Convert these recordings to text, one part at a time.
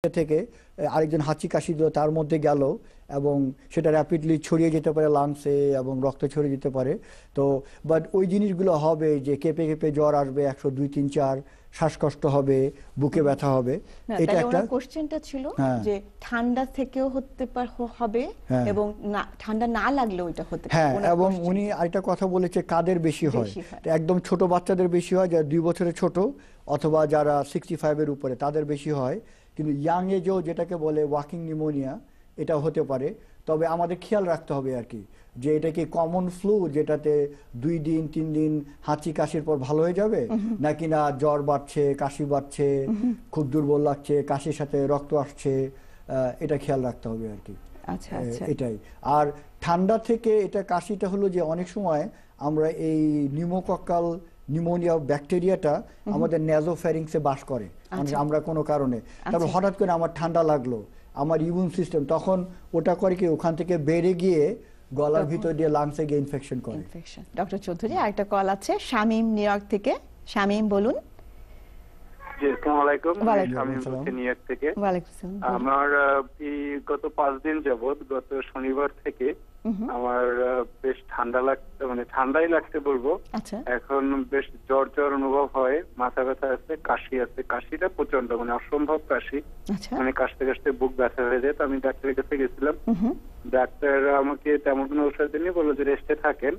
থেকে আরেকজন হাঁচি কাশি দিল তার মধ্যে গেল এবং সেটা র্যাপিডলি ছড়িয়ে যেতে পারে লাংসে এবং রক্ত ছড়িয়ে যেতে পারে। তো বাট ওই জিনিসগুলো হবে যে কেঁপে কেঁপে জ্বর আসবে 100, 2, 3, 4, শ্বাসকষ্ট হবে, বুকে ব্যথা হবে। এটা একটা কোশ্চেনটা ছিল যে ঠান্ডা থেকেও হতে হবে এবং ঠান্ডা না লাগলেও এটা হতে পারে। হ্যাঁ, এবং উনি আরেকটা কথা বলেছে কাদের বেশি হয়। একদম ছোট বাচ্চাদের বেশি হয়, যারা 2 বছরের ছোট অথবা যারা 65 এর উপরে তাদের বেশি হয়। কিন্তু ইয়াং এজেও যেটাকে বলে ওয়াকিং নিউমোনিয়া এটা হতে পারে। তবে আমাদের খেয়াল রাখতে হবে আর কি যে এটা কি কমন ফ্লু যেটাতে 2 দিন 3 দিন হাঁচি কাশির পর ভালো হয়ে যাবে, নাকি না জ্বর বাড়ছে, কাশি বাড়ছে, খুব দুর্বল লাগছে, কাশির সাথে রক্ত আসছে, এটা খেয়াল রাখতে হবে আর কি। আচ্ছা আচ্ছা, এটাই। আর ঠান্ডা থেকে এটা কাশিটা হলো যে অনেক সময় আমরা এই নিউমোকক্কাল নিউমোনিয়া ব্যাকটেরিয়াটা আমাদের নেজোফ্যারিংসে বাস করে আমরা কোনো কারণে। তারপর হঠাৎ করে আমার ঠান্ডা লাগলো, আমার ইমিউন সিস্টেম তখন ওটা করে কি ওখান থেকে বেড়ে গিয়ে গলার ভিতর দিয়ে লাংসে গিয়ে ইনফেকশন করে। ডক্টর চৌধুরী আরেকটা কল আছে শামীম নিউ ইয়র্ক থেকে। শামীম বলুন। জি, আসসালামু আলাইকুম। শামীম বলছি নিউ ইয়র্ক থেকে। ওয়ালাইকুম আসসালাম। আমার গত 5 দিন যাবত গত শনিবার থেকে আমার বেশ ঠান্ডা লাগছে, মানে ঠান্ডাই লাগছে বলবো। এখন বেশ জ্বর জ্বর অনুভব হয়, মাথা ব্যথা আছে, কাশি আছে। কাশিটা প্রচন্ড, মানে অসম্ভব কাশি, মানে কাশতে কাশতে বুক ব্যথা হয়ে যায়। তো আমি ডাক্তারের কাছে গেছিলাম, ডাক্তার আমাকে তেমন কোনো ওষুধ দিনই, বললো যে রেস্টে থাকেন।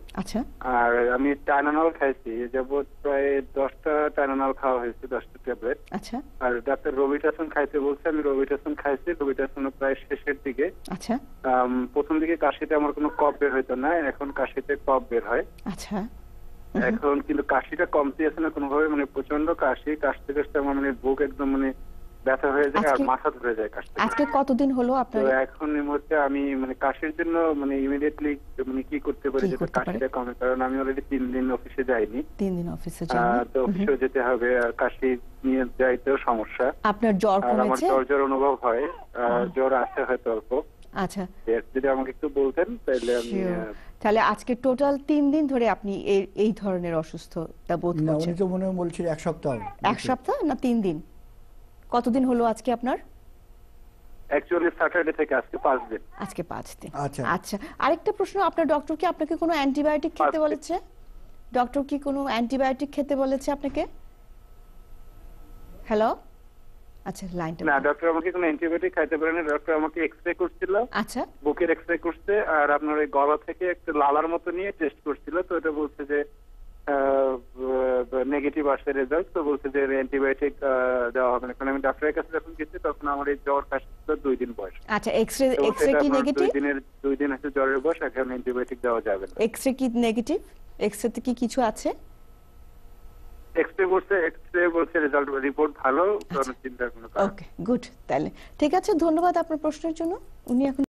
আর আমি টাইনানল খাইছি, যাবত প্রায় 10টা টাইনানল খাওয়া হয়েছে, 10টা ট্যাবলেট। আর ডাক্তার রবিটাসন খাইতে বলছে, আমি রবিটাসন খাইছি। রবিটাসন প্রায় শেষের দিকে। প্রথম দিকে কাশিতে আমার কোনো কফ বের হইতো না, এখন কাশিতে কফ বের হয়। এখন কিন্তু কাশিটা কমতে আছে না কোনোভাবে, মানে প্রচন্ড কাশি, কাশতে কাশতে আমার মানে বুক একদম মানে ব্যথা হয়ে যায় আর মাথা ধরে যায় কাশতে। আজকে কতদিন হলো আপনার? তো এখন এই মুহূর্তে আমি মানে কাশির জন্য মানে ইমিডিয়েটলি মানে কি করতে পারি যাতে কাশিটা কমে, কারণ আমি অলরেডি 3 দিন অফিসে যাইনি। 3 দিন অফিসে যাইনি, তো অফিসে যেতে হবে, আর কাশি নিয়ে যাইতেও সমস্যা। আপনার জ্বর কমেছে? আমার জ্বর জ্বর অনুভব হয়, জ্বর আসে হয়তো অল্প। আচ্ছা, যদি আমাকে একটু বলতেন তাহলে আমি। তাহলে আজকে টোটাল 3 দিন ধরে আপনি এই ধরনের অসুস্থতা বোধ করছেন? না, উনি তো মনে বলছেন 1 সপ্তাহ। 1 সপ্তাহ না 3 দিন? কতদিন হলো আজকে আপনার? অ্যাকচুয়ালি স্যাটারডে থেকে আজকে 5 দিন। আজকে 5 দিন। আচ্ছা আচ্ছা, আরেকটা প্রশ্ন, আপনার ডক্টর কি আপনাকে কোনো অ্যান্টিবায়োটিক খেতে বলেছে? ডক্টর কি কোনো অ্যান্টিবায়োটিক খেতে বলেছে আপনাকে? হ্যালো, আচ্ছা লাইনটা। না, ডক্টর আমাকে কোনো অ্যান্টিবায়োটিক খাইতে পারে না। ডক্টর আমাকে এক্সরে করছিল। আচ্ছা, বুকের এক্সরে করতে, আর আপনার ওই গলা থেকে একটা লালার মতো নিয়ে টেস্ট করছিল। তো এটা বলছে যে নেগেটিভ আসছে রেজাল্ট। তো বলছে যে অ্যান্টিবায়োটিক দেওয়া হবে না, কারণ আমি ডাক্তারের কাছে যখন গেছি তখন আমার এই জ্বর কাশি ছিল 2 দিন বয়স। আচ্ছা, এক্সরে কি নেগেটিভ? 2 দিন আছে জ্বরের বয়স, এখন অ্যান্টিবায়োটিক দেওয়া যাবে না। এক্সরে কি নেগেটিভ? এক্সরেতে কি কিছু আছে? এক্সরে বলছে রেজাল্ট রিপোর্ট ভালো, কোনো চিন্তার কোনো কারণ। ওকে, গুড। তাহলে ঠিক আছে, ধন্যবাদ আপনার প্রশ্নের জন্য। উনি এখন